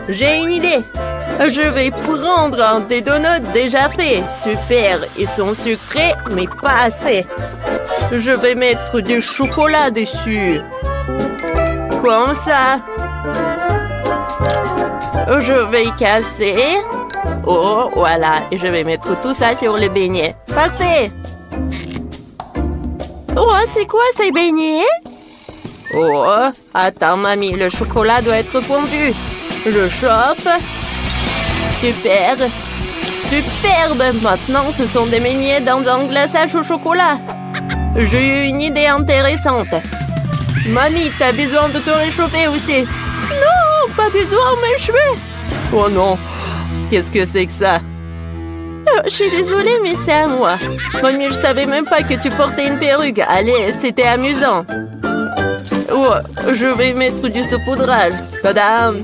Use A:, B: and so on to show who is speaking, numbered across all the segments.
A: J'ai une idée. Je vais prendre un des donuts déjà faits. Super, ils sont sucrés, mais pas assez. Je vais mettre du chocolat dessus. Comme ça. Je vais casser. Oh, voilà. Et je vais mettre tout ça sur les beignets. Parfait. Oh, c'est quoi ces beignets? Oh, attends, mamie, le chocolat doit être fondu. Je chauffe. Super. Superbe. Maintenant, ce sont des beignets dans un glaçage au chocolat. J'ai eu une idée intéressante. Mamie, t'as besoin de te réchauffer aussi. Non, pas besoin, mes cheveux. Oh non, qu'est-ce que c'est que ça? Je suis désolée, mais c'est à moi. Mamie, je savais même pas que tu portais une perruque. Allez, c'était amusant. Oh, je vais mettre du saupoudrage. Tadam!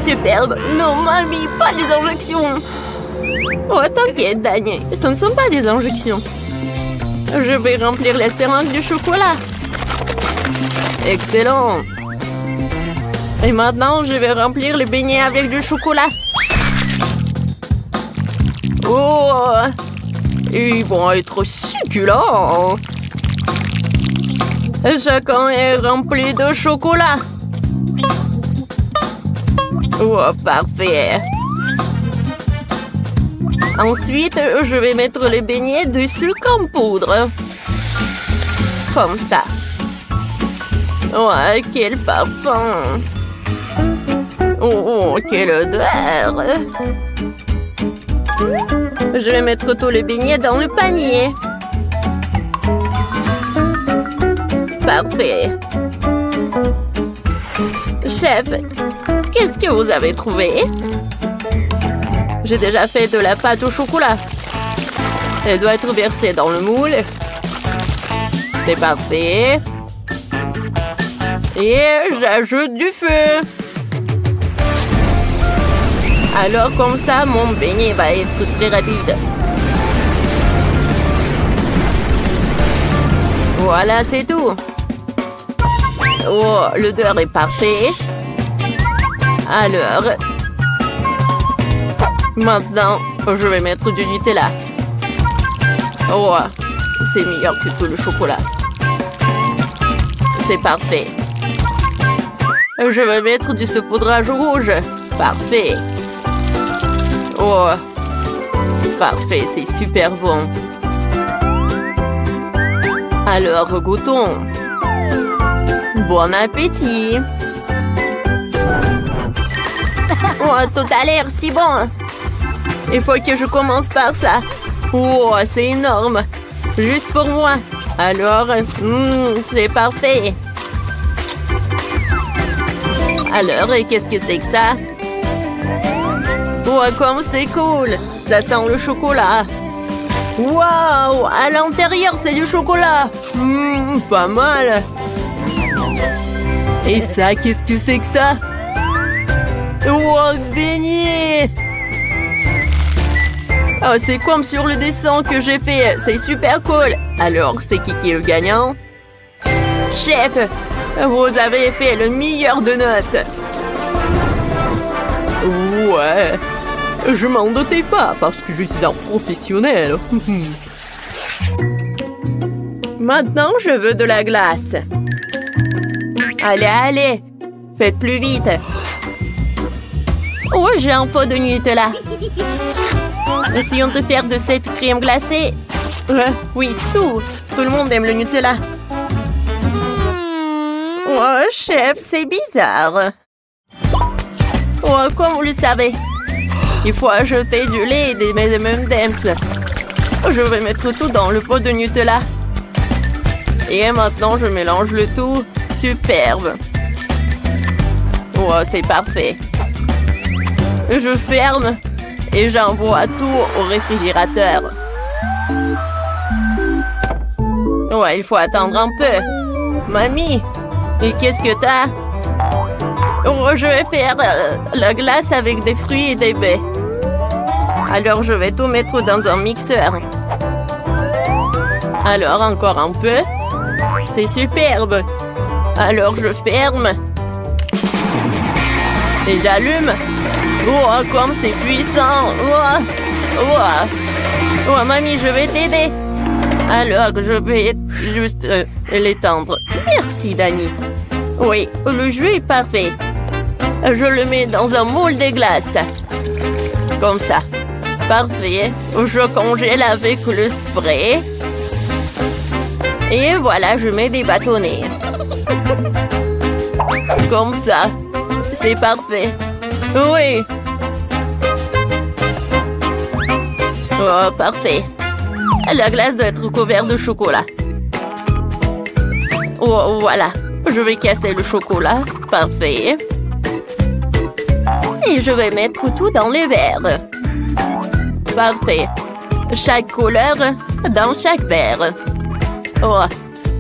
A: Superbe. Non, mamie, pas les injections. Oh, t'inquiète, Daniel. Ce ne sont pas des injections. Je vais remplir les seringues de chocolat. Excellent. Et maintenant, je vais remplir les beignets avec du chocolat. Oh! Ils vont être succulents. Chacun est rempli de chocolat. Oh, parfait. Ensuite, je vais mettre les beignets dessus comme poudre. Comme ça. Oh, quel parfum. Oh, quelle odeur. Je vais mettre tous les beignets dans le panier. Parfait. Chef, qu'est-ce que vous avez trouvé? J'ai déjà fait de la pâte au chocolat. Elle doit être versée dans le moule. C'est parfait. Et j'ajoute du feu. Alors comme ça, mon beignet va être très rapide. Voilà, c'est tout. Oh, l'odeur est parfaite. Alors, maintenant, je vais mettre du Nutella. Oh, c'est meilleur que tout le chocolat. C'est parfait. Je vais mettre du saupoudrage rouge. Parfait. Oh, parfait, c'est super bon. Alors, goûtons. Bon appétit. Oh, tout a l'air si bon. Il faut que je commence par ça. Oh, c'est énorme. Juste pour moi. Alors, c'est parfait. Alors, qu'est-ce que c'est que ça? Oh, comme c'est cool. Ça sent le chocolat. Waouh! À l'intérieur, c'est du chocolat. Pas mal. Et ça, qu'est-ce que c'est que ça? Oh, beignet! Oh, c'est comme sur le dessin que j'ai fait. C'est super cool. Alors, c'est qui est le gagnant? Chef, vous avez fait le meilleur de notes. Ouais. Je m'en doutais pas parce que je suis un professionnel. Maintenant, je veux de la glace. Allez, allez. Faites plus vite. Oh, j'ai un pot de Nutella. Essayons de faire de cette crème glacée. Oui, tout. Tout le monde aime le Nutella. Oh, chef, c'est bizarre. Oh, comme vous le savez. Il faut ajouter du lait et des M&M's. Je vais mettre tout dans le pot de Nutella. Et maintenant, je mélange le tout. Superbe. Oh, c'est parfait. Je ferme et j'envoie tout au réfrigérateur. Ouais, il faut attendre un peu. Mamie, et qu'est-ce que t'as? Oh, je vais faire la glace avec des fruits et des baies. Alors, je vais tout mettre dans un mixeur. Alors, encore un peu. C'est superbe. Alors, je ferme. Et j'allume. Oh, comme c'est puissant. Oh, oh. Oh, mamie, je vais t'aider. Alors, je vais juste l'étendre. Merci, Dani. Oui, le jus est parfait. Je le mets dans un moule de glace. Comme ça. Parfait. Je congèle avec le spray. Et voilà, je mets des bâtonnets. Comme ça. C'est parfait. Oui. Oh, parfait. La glace doit être couverte de chocolat. Oh, voilà. Je vais casser le chocolat. Parfait. Et je vais mettre tout dans les verres. Parfait. Chaque couleur dans chaque verre. Oh,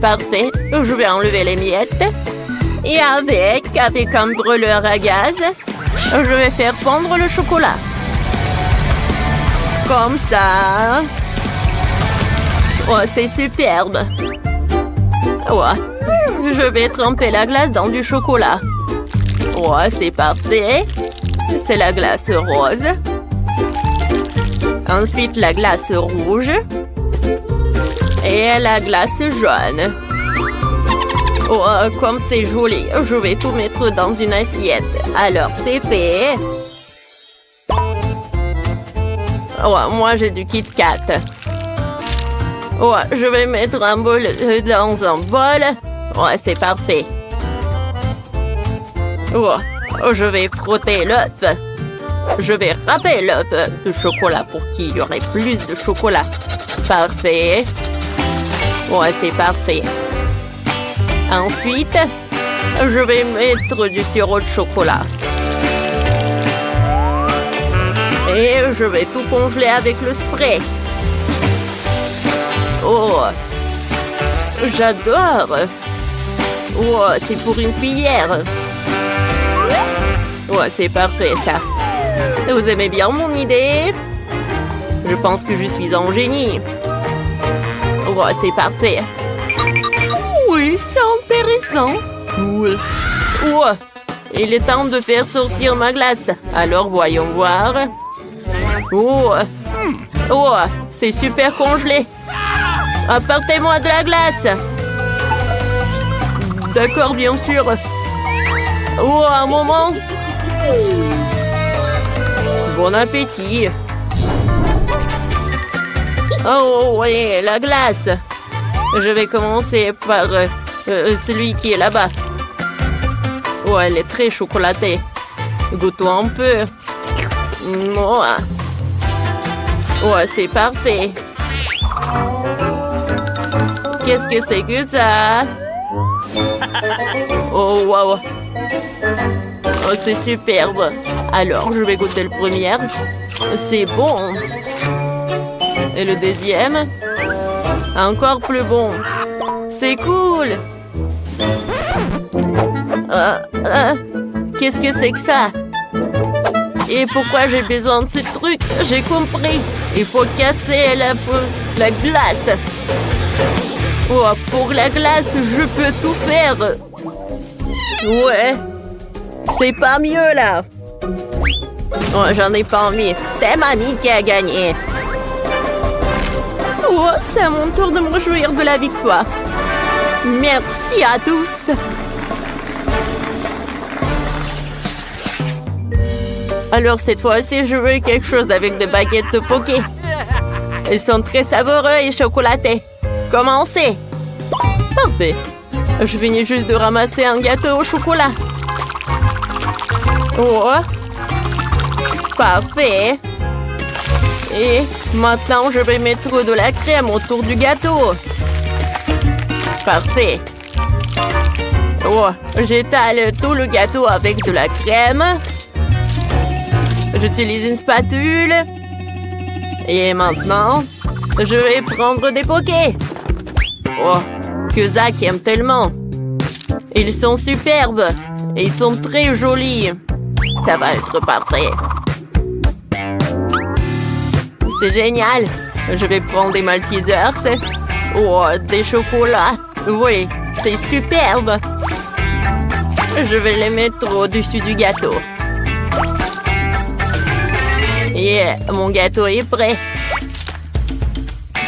A: parfait. Je vais enlever les miettes. Et avec un brûleur à gaz, je vais faire fondre le chocolat. Comme ça. Oh, c'est superbe. Oh, je vais tremper la glace dans du chocolat. Oh, c'est parfait. C'est la glace rose. Ensuite, la glace rouge. Et la glace jaune. Oh, comme c'est joli. Je vais tout mettre dans une assiette. Alors, c'est fait. Oh, moi, j'ai du Kit Kat. Oh, je vais mettre un bol dans un bol. Oh, c'est parfait. Oh, je vais frotter l'œuf. Je vais râper l'œuf de chocolat pour qu'il y aurait plus de chocolat. Parfait. Oh, c'est parfait. Ensuite, je vais mettre du sirop de chocolat. Et je vais tout congeler avec le spray. Oh, j'adore. Oh, c'est pour une cuillère. Oh, c'est parfait, ça. Vous aimez bien mon idée? Je pense que je suis un génie. Oh, c'est parfait. Oui, c'est intéressant. Oui. Oh, il est temps de faire sortir ma glace. Alors, voyons voir. Oh, oh, c'est super congelé. Apportez-moi de la glace. D'accord, bien sûr. Oh, un moment. Bon appétit. Oh, oui, la glace. Je vais commencer par celui qui est là-bas. Oh, elle est très chocolatée. Goûtons un peu. Oh, oh, c'est parfait. Qu'est-ce que c'est que ça? Oh, wow. Oh, c'est superbe. Alors, je vais goûter le premier. C'est bon. Et le deuxième? Encore plus bon. C'est cool. Qu'est-ce que c'est que ça? Et pourquoi j'ai besoin de ce truc? J'ai compris. Il faut casser la glace. Oh, pour la glace, je peux tout faire. Ouais. C'est pas mieux, là. Oh, j'en ai pas envie. C'est mamie qui a gagné. Oh, c'est à mon tour de me réjouir de la victoire. Merci à tous. Alors, cette fois-ci, je veux quelque chose avec des baguettes de poké. Ils sont très savoureux et chocolatés. Commencez. Parfait. Je finis juste de ramasser un gâteau au chocolat. Oh. Parfait. Et maintenant, je vais mettre de la crème autour du gâteau. Parfait. Oh, j'étale tout le gâteau avec de la crème. J'utilise une spatule. Et maintenant, je vais prendre des pokés. Oh, que Zach aime tellement. Ils sont superbes. Et ils sont très jolis. Ça va être parfait. C'est génial. Je vais prendre des Maltesers. Oh, des chocolats. Oui, c'est superbe. Je vais les mettre au-dessus du gâteau. Yeah, mon gâteau est prêt.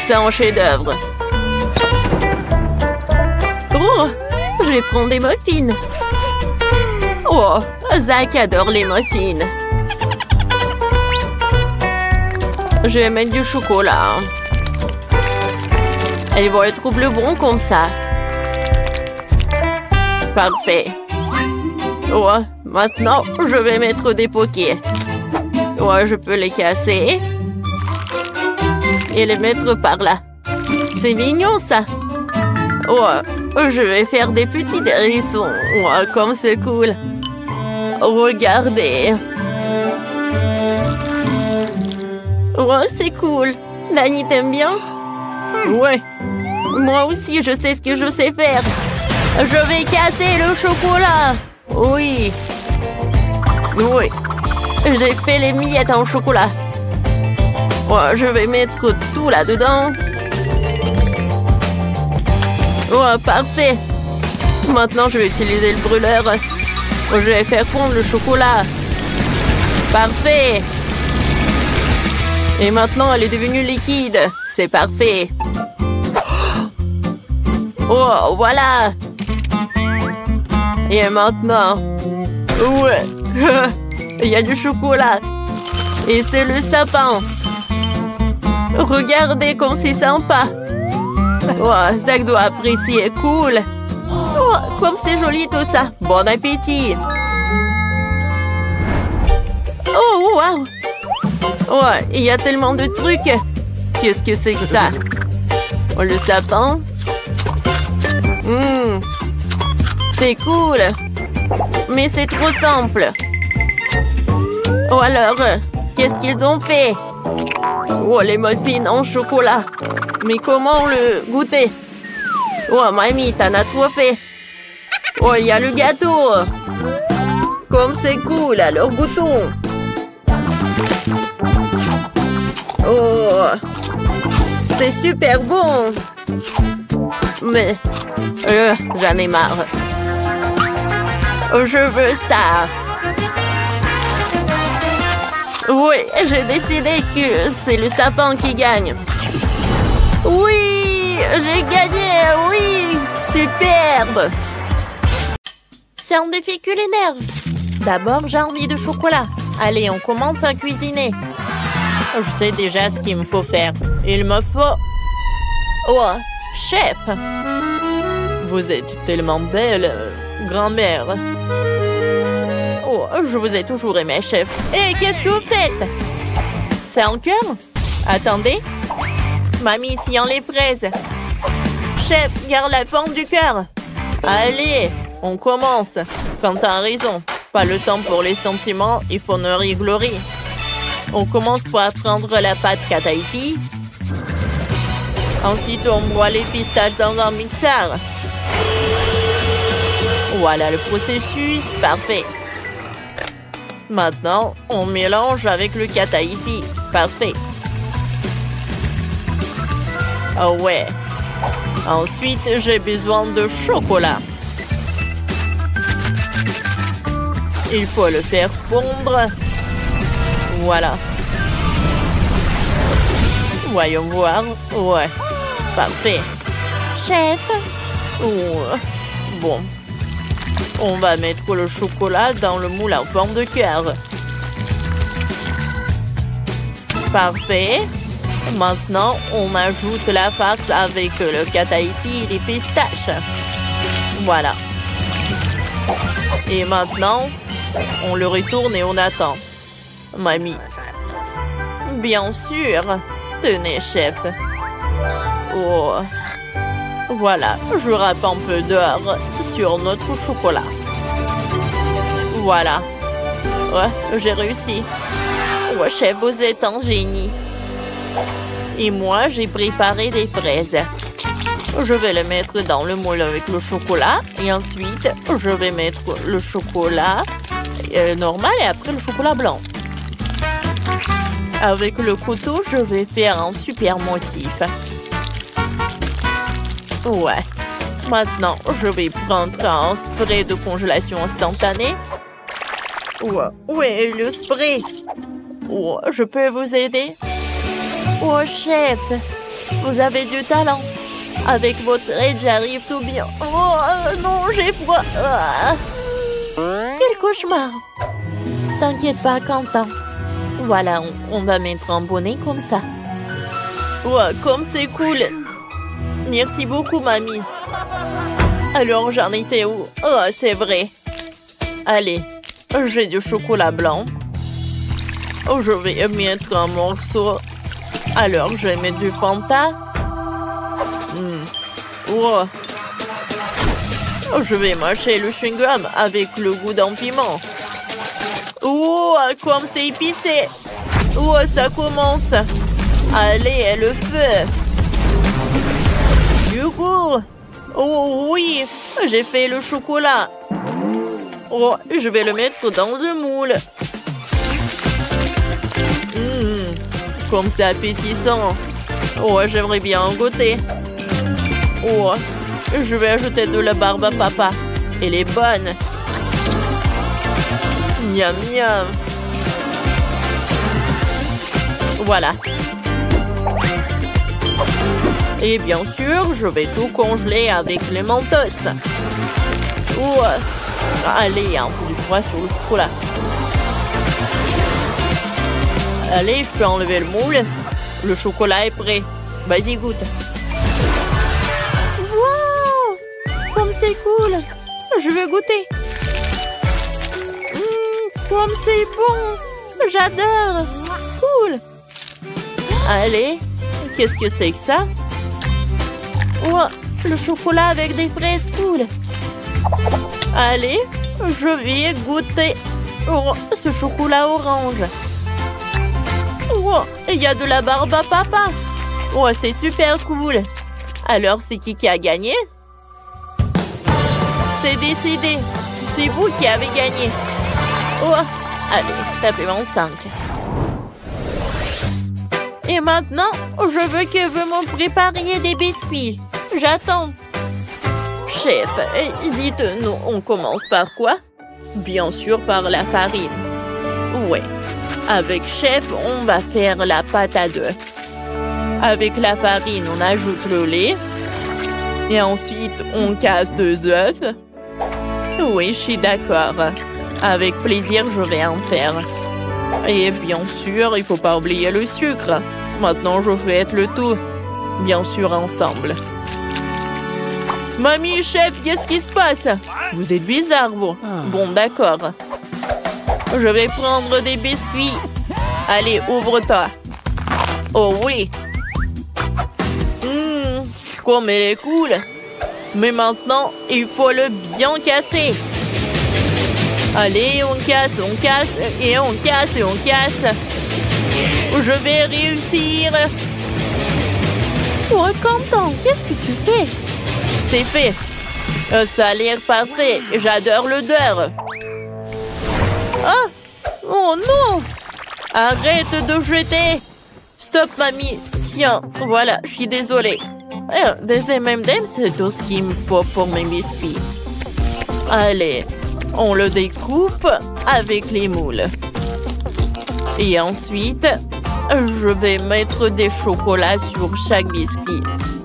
A: C'est un chef-d'œuvre. Oh, je vais prendre des muffins. Oh, Zach adore les muffins. Je vais mettre du chocolat. Ils vont être plus bons comme ça. Parfait. Oh, maintenant, je vais mettre des pokés. Oh, je peux les casser. Et les mettre par là. C'est mignon, ça. Oh, je vais faire des petits hérissons. Oh, comme c'est cool. Regardez. Oh, c'est cool. Dani, t'aimes bien? Ouais. Moi aussi, je sais ce que je sais faire. Je vais casser le chocolat. Oui. Oui. J'ai fait les miettes en chocolat. Oh, je vais mettre tout là-dedans. Oh, parfait. Maintenant, je vais utiliser le brûleur. Je vais faire fondre le chocolat. Parfait. Et maintenant, elle est devenue liquide. C'est parfait. Oh, voilà. Et maintenant... Ouais. Il y a du chocolat. Et c'est le sapin. Regardez comme c'est sympa. Oh, Zach doit apprécier. Cool. Oh, comme c'est joli tout ça. Bon appétit. Oh, wow. Oh, il y a tellement de trucs. Qu'est-ce que c'est que ça? Oh, le sapin. C'est cool. Mais c'est trop simple. Oh alors, qu'est-ce qu'ils ont fait? Oh, les muffins en chocolat. Mais comment le goûter? Oh, mamie, t'en as trop fait. Oh, il y a le gâteau. Comme c'est cool, alors goûtons. Oh, c'est super bon. Mais, j'en ai marre. Je veux ça. Oui, j'ai décidé que c'est le sapin qui gagne. Oui, j'ai gagné, oui, superbe. C'est un défi culinaire. D'abord, j'ai envie de chocolat. Allez, on commence à cuisiner. Je sais déjà ce qu'il me faut faire. Il me faut... Oh, chef. Vous êtes tellement belle, grand-mère. Oh, je vous ai toujours aimé, chef. Et qu'est-ce que vous faites? C'est un cœur? Attendez. Mamie, tiens les fraises. Chef, garde la forme du cœur. Allez, on commence. Quand t'as raison. Pas le temps pour les sentiments, il faut une riglerie. On commence par prendre la pâte kataiki. Ensuite, on broie les pistaches dans un mixeur. Voilà le processus, parfait. Maintenant, on mélange avec le kataiki. Parfait. Ah ouais. Ensuite, j'ai besoin de chocolat. Il faut le faire fondre. Voilà. Voyons voir. Ouais. Parfait. Chef. Oh. Bon. On va mettre le chocolat dans le moule en forme de cœur. Parfait. Maintenant, on ajoute la farce avec le kataiki et les pistaches. Voilà. Et maintenant, on le retourne et on attend. Mamie. Bien sûr. Tenez, chef. Oh. Voilà, je râpe un peu d'or sur notre chocolat. Voilà. Ouais, j'ai réussi. Ouais, chef, vous êtes un génie. Et moi, j'ai préparé des fraises. Je vais les mettre dans le moule avec le chocolat. Et ensuite, je vais mettre le chocolat normal et après le chocolat blanc. Avec le couteau, je vais faire un super motif. Ouais. Maintenant, je vais prendre un spray de congélation instantanée. Ouais, le spray. Oh, je peux vous aider? Oh, chef, vous avez du talent. Avec votre aide, j'arrive tout bien. Oh, non, j'ai froid. Ah. Quel cauchemar. T'inquiète pas, Quentin. Voilà, on va mettre un bonnet comme ça. Oh, comme c'est cool. Merci beaucoup, mamie. Alors, j'en étais où? Oh, c'est vrai. Allez, j'ai du chocolat blanc. Oh, je vais mettre un morceau. Alors, je vais mettre du Fanta. Oh. Oh, je vais mâcher le chewing-gum avec le goût d'un piment. Oh, comme c'est épicé. Oh, ça commence. Allez, le feu. Du coup, oh oui, j'ai fait le chocolat. Oh, je vais le mettre dans le moule. Comme c'est appétissant. Oh, j'aimerais bien en goûter. Oh, je vais ajouter de la barbe à papa. Elle est bonne. Miam, miam. Voilà. Et bien sûr, je vais tout congeler avec les Mentos. Oh, allez, un peu de froid sur le chocolat. Allez, je peux enlever le moule. Le chocolat est prêt. Vas-y, goûte. Wow! Comme c'est cool. Je veux goûter. Comme c'est bon. J'adore. Cool. Allez, qu'est-ce que c'est que ça? Oh, le chocolat avec des fraises, cool. Allez, je vais goûter. Oh, ce chocolat orange. Oh, il y a de la barbe à papa. Oh, c'est super cool. Alors, c'est qui a gagné? C'est décidé. C'est vous qui avez gagné. Oh, allez, tapez-moi 5. Et maintenant, je veux que vous me prépariez des biscuits. J'attends. Chef, dites-nous, on commence par quoi? Bien sûr, par la farine. Ouais. Avec chef, on va faire la pâte à 2. Avec la farine, on ajoute le lait. Et ensuite, on casse 2 œufs. Oui, je suis d'accord. Avec plaisir, je vais en faire. Et bien sûr, il ne faut pas oublier le sucre. Maintenant, je vais être le tout. Bien sûr, ensemble. Mamie, chef, qu'est-ce qui se passe? Vous êtes bizarre, vous. Bon, d'accord. Je vais prendre des biscuits. Allez, ouvre-toi. Oh oui. Comme elle est cool. Mais maintenant, il faut le bien casser. Allez, on casse, et on casse, et on casse. Je vais réussir. Oh, Quentin, qu'est-ce que tu fais? C'est fait. Ça a l'air parfait. J'adore l'odeur. Oh non! Arrête de jeter! Stop, mamie. Tiens, voilà, je suis désolée. Des M&M's, c'est tout ce qu'il me faut pour mes biscuits. Allez, on le découpe avec les moules. Et ensuite, je vais mettre des chocolats sur chaque biscuit.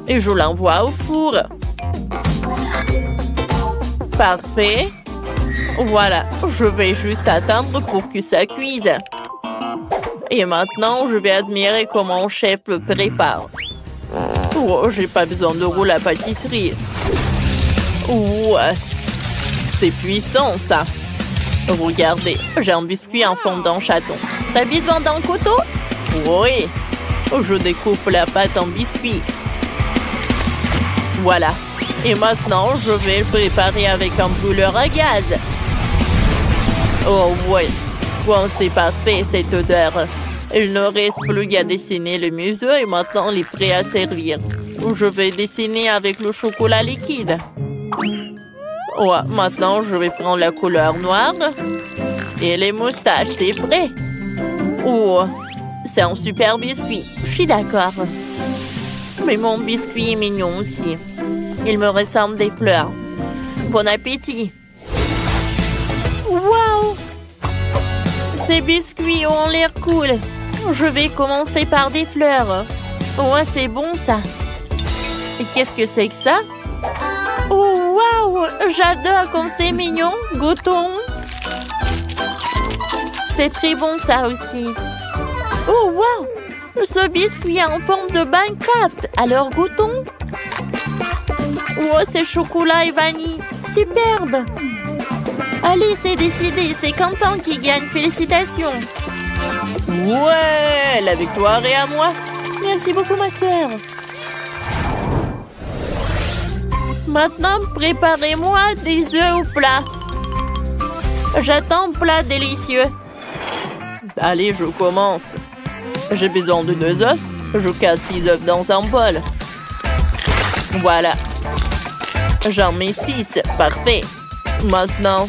A: Et je l'envoie au four. Parfait. Voilà, je vais juste attendre pour que ça cuise. Et maintenant, je vais admirer comment mon chef le prépare. Oh, j'ai pas besoin de rouleau à pâtisserie. Oh, c'est puissant, ça. Regardez, j'ai un biscuit en fondant chaton. T'as besoin d'un couteau? Oui. Je découpe la pâte en biscuits. Voilà. Et maintenant, je vais le préparer avec un brûleur à gaz. Oh, ouais. Bon, c'est parfait, cette odeur. Il ne reste plus qu'à dessiner le museau et maintenant, il est prêt à servir. Je vais dessiner avec le chocolat liquide. Ouais, maintenant, je vais prendre la couleur noire. Et les moustaches, c'est prêt. Oh, c'est un super biscuit. Je suis d'accord. Mais mon biscuit est mignon aussi. Il me ressemble des fleurs. Bon appétit. Waouh! Ces biscuits ont l'air cool. Je vais commencer par des fleurs. Ouais, c'est bon ça. Et qu'est-ce que c'est que ça? Oh, waouh! J'adore comme c'est mignon. Goûtons. C'est très bon ça aussi. Oh, waouh! Ce biscuit est en forme de Minecraft. Alors goûtons. Oh, c'est chocolat et vanille. Superbe. Allez, c'est décidé. C'est Quentin qui gagne. Félicitations. Ouais, la victoire est à moi. Merci beaucoup, ma sœur. Maintenant, préparez-moi des œufs au plat. J'attends un plat délicieux. Allez, je commence. J'ai besoin de 2 œufs. Je casse 6 œufs dans un bol. Voilà. J'en mets 6. Parfait. Maintenant,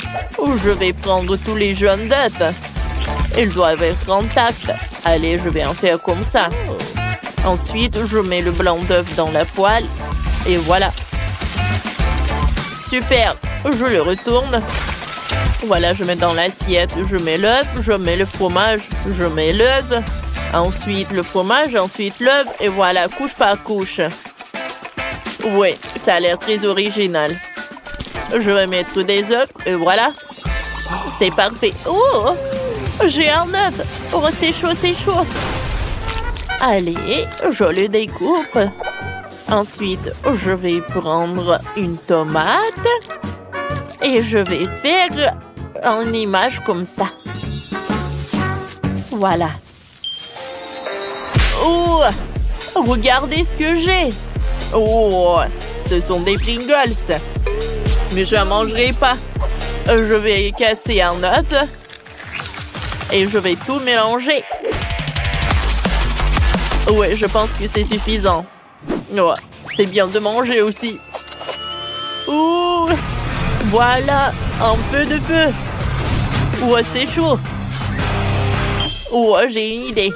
A: je vais prendre tous les jaunes d'œufs. Ils doivent être intacts. Allez, je vais en faire comme ça. Ensuite, je mets le blanc d'œuf dans la poêle. Et voilà. Super. Je le retourne. Voilà, je mets dans l'assiette. Je mets l'œuf, je mets le fromage, je mets l'œuf. Ensuite, le fromage, ensuite l'œuf. Et voilà, couche par couche. Oui, ça a l'air très original. Je vais mettre des œufs. Et voilà. C'est parfait. Oh! J'ai un œuf. Oh, c'est chaud, c'est chaud. Allez, je le découpe. Ensuite, je vais prendre une tomate. Et je vais faire une image comme ça. Voilà. Oh! Regardez ce que j'ai. Oh! Ce sont des Pringles. Mais je ne mangerai pas. Je vais casser un œuf. Et je vais tout mélanger. Ouais, je pense que c'est suffisant. Ouais, c'est bien de manger aussi. Ouh, voilà, un peu de feu. Ouais, c'est chaud. Ouais, j'ai une idée.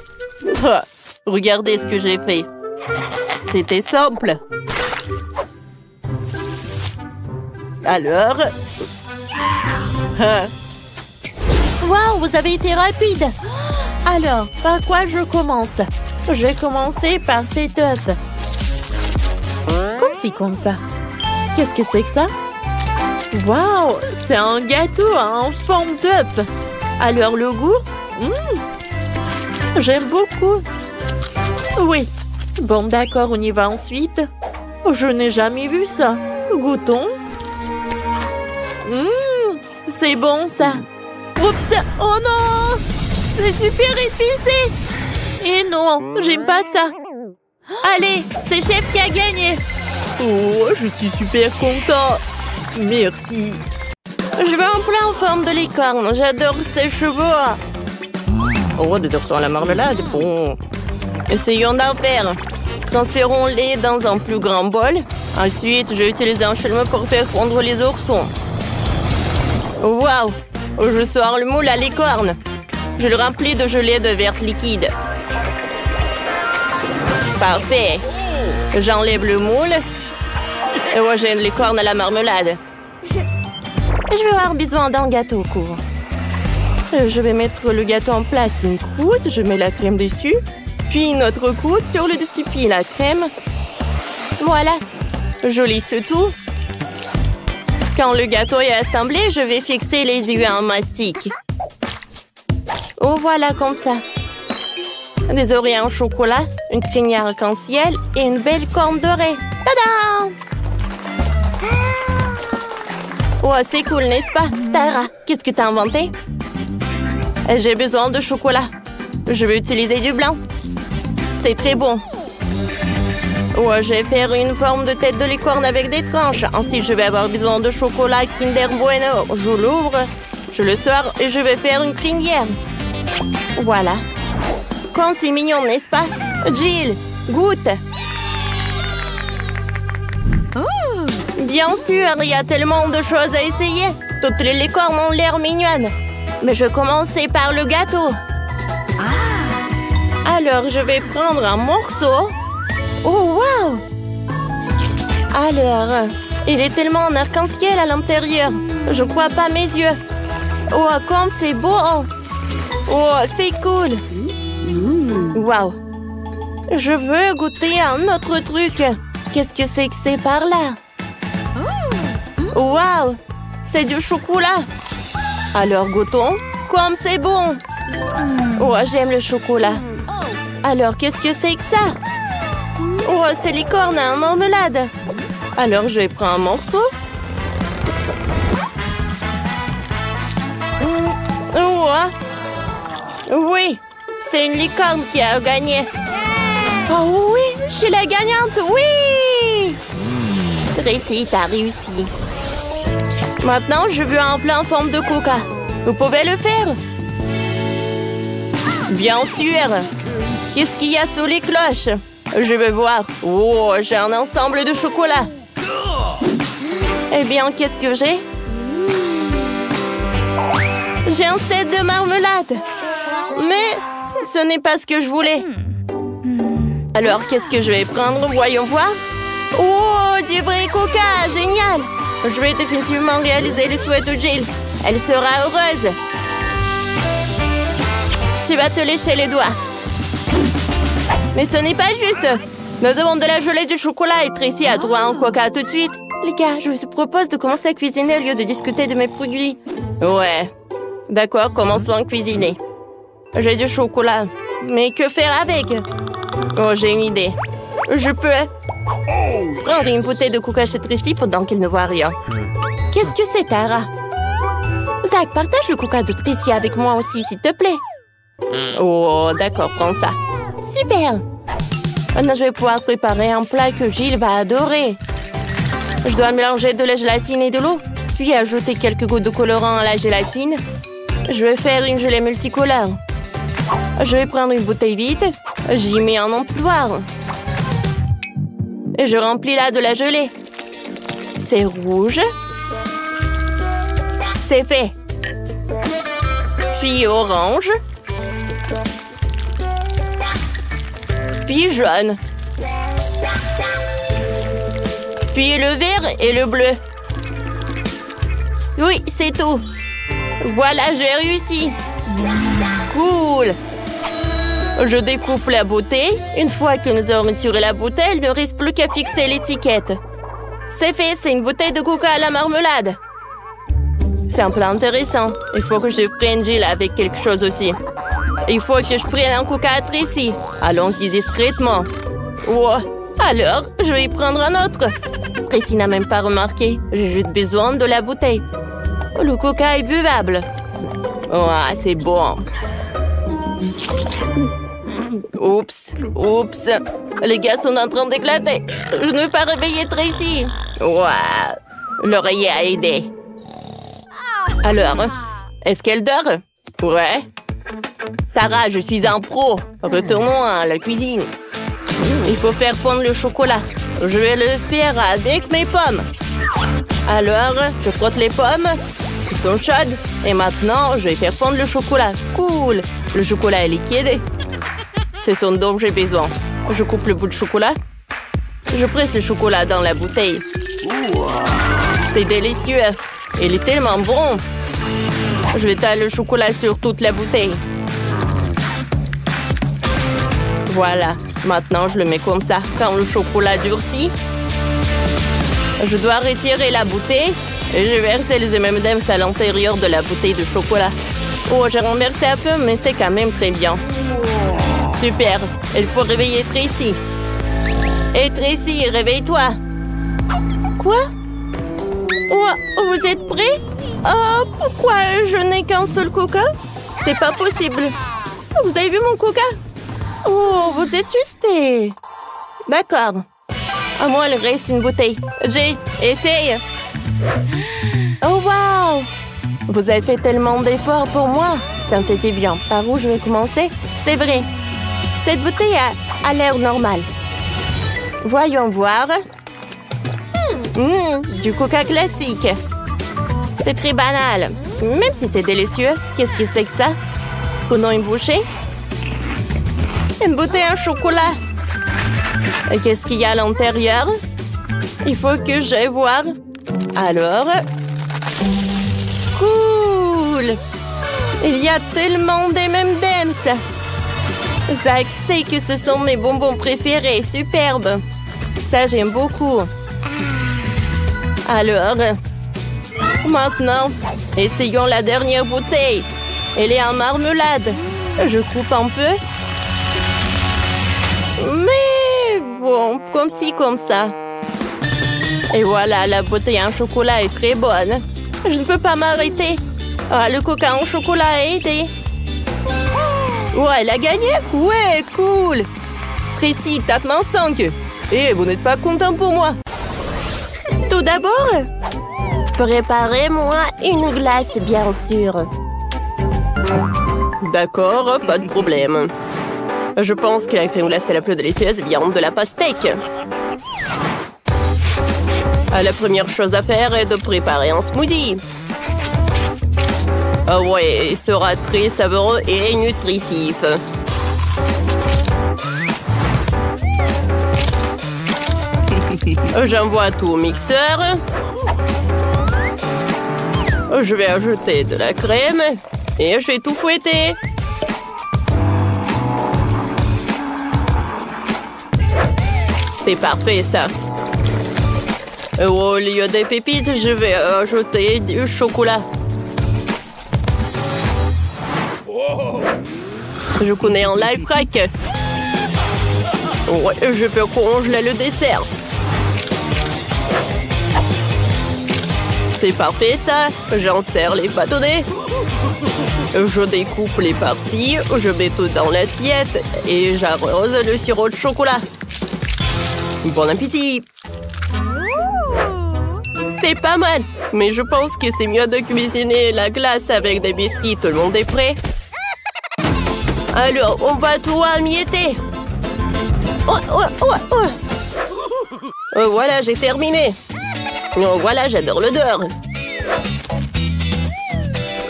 A: Ah, regardez ce que j'ai fait. C'était simple. Alors... Ah. Waouh, vous avez été rapide. Alors, par quoi je commence? Je vais commencer par cet œuf. Comme si, comme ça. Qu'est-ce que c'est que ça? Waouh, c'est un gâteau en forme d'œuf. Alors, le goût? J'aime beaucoup. Oui. Bon, d'accord, on y va ensuite. Je n'ai jamais vu ça. Goûtons. C'est bon, ça. Oups! Oh non! C'est super épicé! Et non, j'aime pas ça. Allez, c'est Chef qui a gagné. Oh, je suis super content. Merci. Je veux un plat en forme de licorne. J'adore ses cheveux. Oh, des orsons à la marmelade. Bon. Essayons d'en faire. Transférons-les dans un plus grand bol. Ensuite, je vais utiliser un chalumeau pour faire fondre les oursons. Waouh! Je sors le moule à licorne. Je le remplis de gelée de verte liquide. Parfait. J'enlève le moule. Et moi, j'ai une licorne à la marmelade. Je vais avoir besoin d'un gâteau court. Je vais mettre le gâteau en place. Une croûte, je mets la crème dessus. Puis une autre croûte sur le dessus, puis la crème. Voilà. Je lisse tout. Quand le gâteau est assemblé, je vais fixer les yeux en mastic. Oh, voilà comme ça. Des oreillers en chocolat, une crinière arc-en-ciel et une belle corne dorée. Tada! Oh, c'est cool, n'est-ce pas? Tara, qu'est-ce que t'as inventé? J'ai besoin de chocolat. Je vais utiliser du blanc. C'est très bon. Oh, je vais faire une forme de tête de licorne avec des tranches. Ensuite, je vais avoir besoin de chocolat Kinder Bueno. Je l'ouvre, je le sors et je vais faire une crinière. Voilà. Quand c'est mignon, n'est-ce pas? Jill, goûte. Oh. Bien sûr, il y a tellement de choses à essayer. Toutes les licornes ont l'air mignonnes. Mais je vais commencer par le gâteau. Ah. Alors, je vais prendre un morceau. Oh, wow! Alors, il est tellement en arc-en-ciel à l'intérieur. Je crois pas mes yeux. Oh, comme c'est beau! Oh, c'est cool! Wow! Je veux goûter un autre truc. Qu'est-ce que c'est par là? Wow! C'est du chocolat! Alors goûtons. Comme c'est bon! Oh, j'aime le chocolat. Alors, qu'est-ce que c'est que ça? Oh, c'est licorne en marmelade. Alors, je vais prendre un morceau. Oh, oui, c'est une licorne qui a gagné. Oh oui, je suis la gagnante, oui! Tracy, t'as réussi. Maintenant, je veux un plat en forme de coca. Vous pouvez le faire? Bien sûr. Qu'est-ce qu'il y a sous les cloches? Je vais voir. Oh, j'ai un ensemble de chocolat. Eh bien, qu'est-ce que j'ai? J'ai un set de marmelade. Mais ce n'est pas ce que je voulais. Alors, qu'est-ce que je vais prendre? Voyons voir. Oh, du vrai coca! Génial! Je vais définitivement réaliser le souhait de Jill. Elle sera heureuse. Tu vas te lécher les doigts. Mais ce n'est pas juste. Nous avons de la gelée de chocolat et Tracy a droit à un coca tout de suite. Les gars, je vous propose de commencer à cuisiner au lieu de discuter de mes produits. Ouais. D'accord, commençons à cuisiner. J'ai du chocolat. Mais que faire avec? Oh, j'ai une idée. Je peux prendre une bouteille de coca chez Tracy pendant qu'elle ne voit rien. Qu'est-ce que c'est, Tara? Zach, partage le coca de Tracy avec moi aussi, s'il te plaît. Oh, d'accord, prends ça. Super! Maintenant, je vais pouvoir préparer un plat que Jill va adorer. Je dois mélanger de la gélatine et de l'eau, puis ajouter quelques gouttes de colorant à la gélatine. Je vais faire une gelée multicolore. Je vais prendre une bouteille vide, j'y mets un entonnoir. Et je remplis là de la gelée. C'est rouge. C'est fait. Puis orange. Puis jaune. Puis le vert et le bleu. Oui, c'est tout. Voilà, j'ai réussi. Cool. Je découpe la bouteille. Une fois que nous aurons retiré la bouteille, il ne reste plus qu'à fixer l'étiquette. C'est fait, c'est une bouteille de coca à la marmelade. C'est un plat intéressant. Il faut que je prenne Jill avec quelque chose aussi. Il faut que je prenne un coca à Tracy. Allons-y discrètement. Oh, alors, je vais y prendre un autre. Tracy n'a même pas remarqué. J'ai juste besoin de la bouteille. Le coca est buvable. Oh, c'est bon. Oups, oups. Les gars sont en train d'éclater. Je ne veux pas réveiller Tracy. Ouah, l'oreiller a aidé. Alors, est-ce qu'elle dort? Ouais. Tara, je suis un pro. Retournons à la cuisine. Il faut faire fondre le chocolat. Je vais le faire avec mes pommes. Alors, je frotte les pommes. Elles sont chaudes. Et maintenant, je vais faire fondre le chocolat. Cool. Le chocolat est liquide. C'est ce dont j'ai besoin. Je coupe le bout de chocolat. Je presse le chocolat dans la bouteille. C'est délicieux. Il est tellement bon. Je vais étaler le chocolat sur toute la bouteille. Voilà. Maintenant, je le mets comme ça. Quand le chocolat durcit, je dois retirer la bouteille et je verse les M&M's à l'intérieur de la bouteille de chocolat. Oh, j'ai renversé un peu, mais c'est quand même très bien. Super. Il faut réveiller Tracy. Et Tracy, réveille-toi. Quoi? Oh, vous êtes prêts? Oh, pourquoi je n'ai qu'un seul coca? C'est pas possible. Vous avez vu mon coca? Oh, vous êtes suspect. D'accord. À moi, il reste une bouteille. Jay, essaye. Oh, wow! Vous avez fait tellement d'efforts pour moi. Ça me faisait bien. Par où je vais commencer? C'est vrai. Cette bouteille a l'air normale. Voyons voir. Du coca classique. C'est très banal. Même si c'est délicieux. Qu'est-ce que c'est que ça? Prenons une bouchée. Une bouteille en chocolat. Qu'est-ce qu'il y a à l'intérieur? Il faut que j'aille voir. Alors... Cool! Il y a tellement de M&M's. Zach sait que ce sont mes bonbons préférés. Superbe. Ça, j'aime beaucoup. Alors, maintenant, essayons la dernière bouteille. Elle est en marmelade. Je coupe un peu. Mais bon, comme ci, comme ça. Et voilà, la bouteille en chocolat est très bonne. Je ne peux pas m'arrêter. Ah, le coca en chocolat a aidé. Ouais, elle a gagné? Ouais, cool. Tracy, tape main 5. Et vous n'êtes pas content pour moi? Tout d'abord, préparez-moi une glace, bien sûr. D'accord, pas de problème. Je pense que la crème glacée la plus délicieuse vient de la pastèque. La première chose à faire est de préparer un smoothie. Ah ouais, il sera très savoureux et nutritif. J'envoie tout au mixeur. Je vais ajouter de la crème et je vais tout fouetter. C'est parfait, ça. Au lieu des pépites, je vais ajouter du chocolat. Je connais un life crack. Ouais, je peux congeler le dessert. C'est parfait, ça. J'insère les bâtonnets. Je découpe les parties, je mets tout dans l'assiette et j'arrose le sirop de chocolat. Bon appétit! C'est pas mal, mais je pense que c'est mieux de cuisiner la glace avec des biscuits. Tout le monde est prêt? Alors, on va tout emietter. Voilà, j'ai terminé. Oh, voilà, j'adore l'odeur.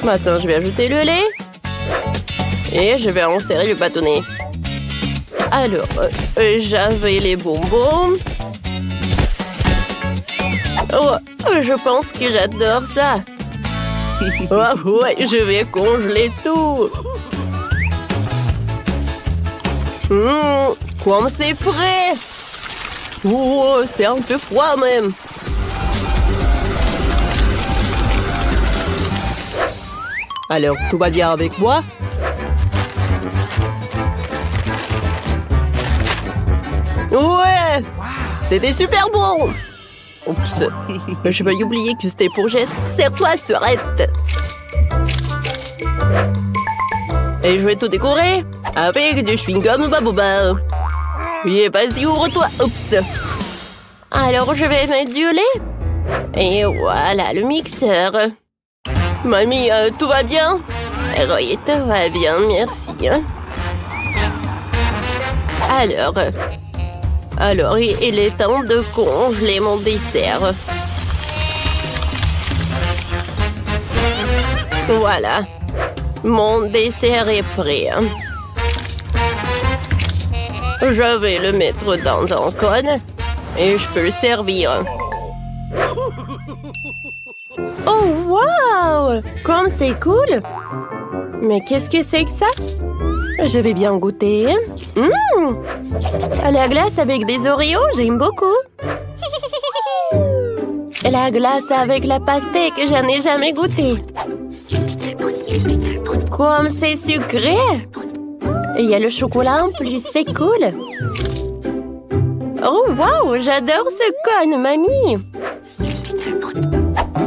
A: Maintenant, je vais ajouter le lait. Et je vais insérer le bâtonnet. Alors, j'avais les bonbons. Oh, je pense que j'adore ça. Oh, ouais, je vais congeler tout. Comme c'est frais. Oh, c'est un peu froid même. Alors, tout va bien avec moi? Ouais! C'était super bon! Oups! Je vais oublier que c'était pour geste. Serre-toi, Sorette! Et je vais tout décorer avec du chewing-gum Baboba. Et vas-y, ouvre-toi! Oups! Alors, je vais mettre du lait. Et voilà le mixeur. Mamie, tout va bien? Oui, tout va bien, merci. Alors, il est temps de congeler mon dessert. Voilà, mon dessert est prêt. Je vais le mettre dans un cône et je peux le servir. Oh, wow! Comme c'est cool! Mais qu'est-ce que c'est que ça? Je vais bien goûter. La glace avec des Oreos, j'aime beaucoup. La glace avec la pastèque, j'en ai jamais goûté. Comme c'est sucré! Et il y a le chocolat en plus, c'est cool. Oh, wow! J'adore ce cône, mamie!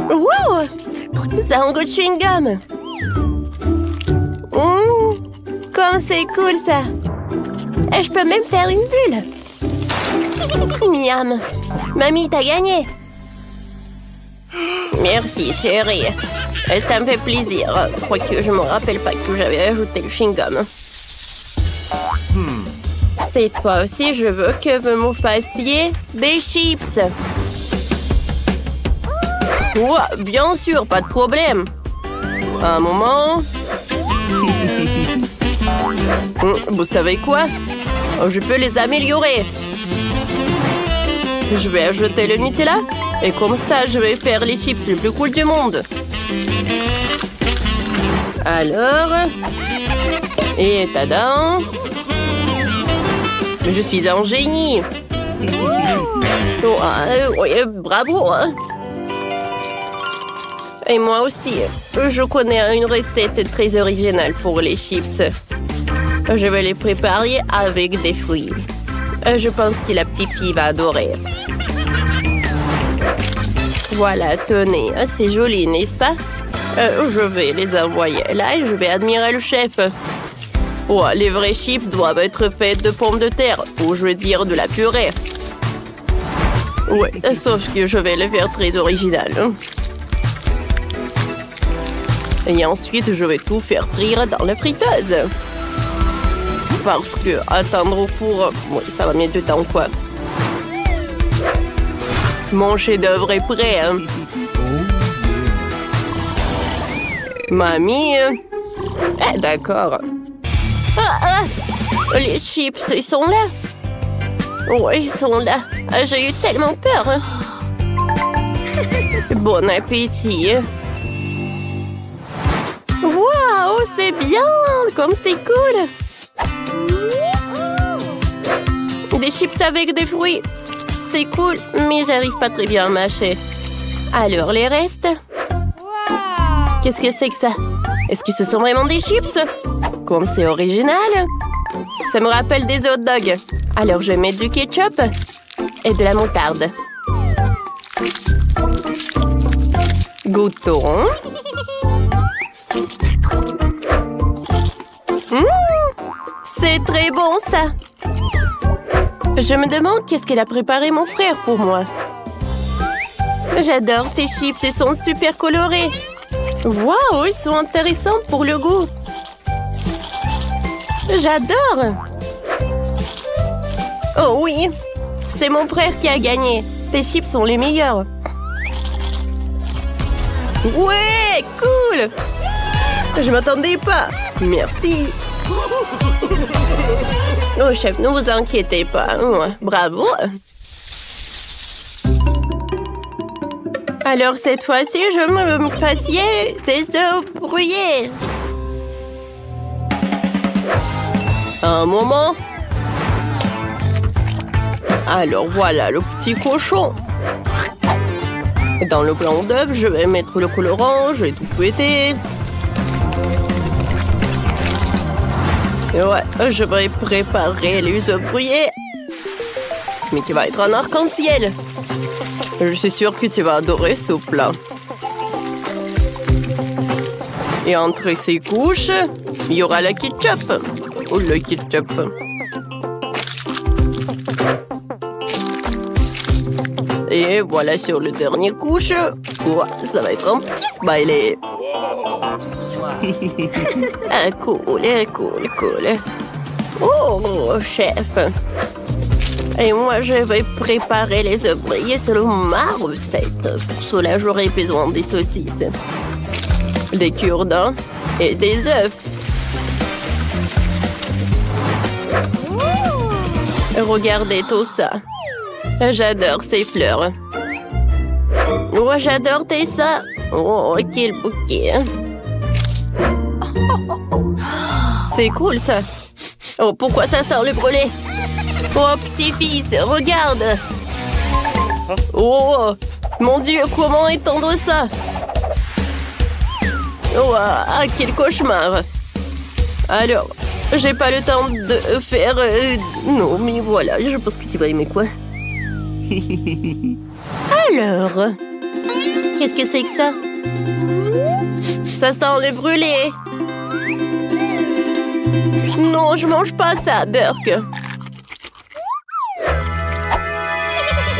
A: Wow! Ça a un goût de chewing-gum. Comme c'est cool, ça. Et je peux même faire une bulle. Miam. Mamie, t'as gagné. Merci, chérie. Ça me fait plaisir. Quoique je me rappelle pas que j'avais ajouté le chewing-gum. Cette fois aussi, je veux que vous me fassiez des chips. Ouais, bien sûr, pas de problème. Un moment. Vous savez quoi? Je peux les améliorer. Je vais ajouter le Nutella. Et comme ça, je vais faire les chips les plus cool du monde. Alors... Et tada! Je suis un génie! Ouais, bravo! Et moi aussi, je connais une recette très originale pour les chips. Je vais les préparer avec des fruits. Je pense que la petite fille va adorer. Voilà, tenez, c'est joli, n'est-ce pas? Je vais les envoyer là et je vais admirer le chef. Oh, les vrais chips doivent être faits de pommes de terre, ou je veux dire de la purée. Ouais, sauf que je vais le faire très original. Et ensuite, je vais tout faire frire dans la friteuse. Parce que attendre au four, oui, ça va mettre du temps, quoi. Mon chef-d'œuvre est prêt. Hein. Mamie... d'accord. Les chips, ils sont là. Oui, ils sont là. J'ai eu tellement peur. Bon appétit. Waouh, c'est bien. Comme c'est cool. Des chips avec des fruits. C'est cool, mais j'arrive pas très bien à mâcher. Alors, les restes. Qu'est-ce que c'est que ça? Est-ce que ce sont vraiment des chips? Comme c'est original. Ça me rappelle des hot dogs. Alors, je vais mettre du ketchup et de la moutarde. Goûtons. C'est très bon, ça. Je me demande qu'est-ce qu'elle a préparé mon frère pour moi. J'adore ces chips, ils sont super colorés. Waouh, ils sont intéressants pour le goût. J'adore. Oh oui, c'est mon frère qui a gagné. Tes chips sont les meilleurs. Ouais, cool. Je m'attendais pas. Merci. Oh, chef, ne vous inquiétez pas. Bravo. Alors, cette fois-ci, je me fassiez des œufs brouillés. Un moment. Alors, voilà le petit cochon. Dans le blanc d'œuf, je vais mettre le colorant, je vais tout fouetter. Ouais, je vais préparer les œufs brouillés. Mais qui va être un arc-en-ciel. Je suis sûre que tu vas adorer ce plat. Et entre ces couches, il y aura le ketchup. Oh, le ketchup. Et voilà sur le dernier couche. Ouais, ça va être un petit smiley. Cool. Oh, chef. Et moi, je vais préparer les œufs brouillés selon ma recette. Pour cela, j'aurai besoin des saucisses, des cure-dents et des œufs. Regardez tout ça. J'adore ces fleurs. Oh, j'adore ça. Oh, quel bouquet. C'est cool, ça. Oh, pourquoi ça sort le brûlé? Oh, petit-fils, regarde. Oh, mon Dieu, comment étendre ça? Oh, quel cauchemar. Alors, j'ai pas le temps de faire... Non, mais voilà, je pense que tu vas aimer quoi. Alors, qu'est-ce que c'est que ça? Ça sent le brûlé. Non, je mange pas ça, Burke.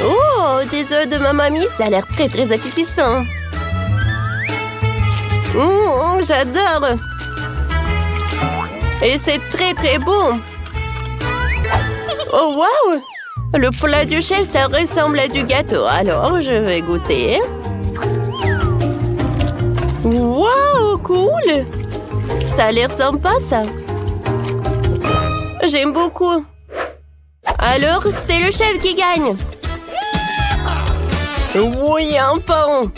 A: Oh, des œufs de ma mamie, ça a l'air très appétissant. J'adore. Et c'est très bon. Oh, waouh! Le plat du chef, ça ressemble à du gâteau. Alors, je vais goûter. Waouh, cool! Ça a l'air sympa, ça. J'aime beaucoup. Alors, c'est le chef qui gagne. Oui, un pain.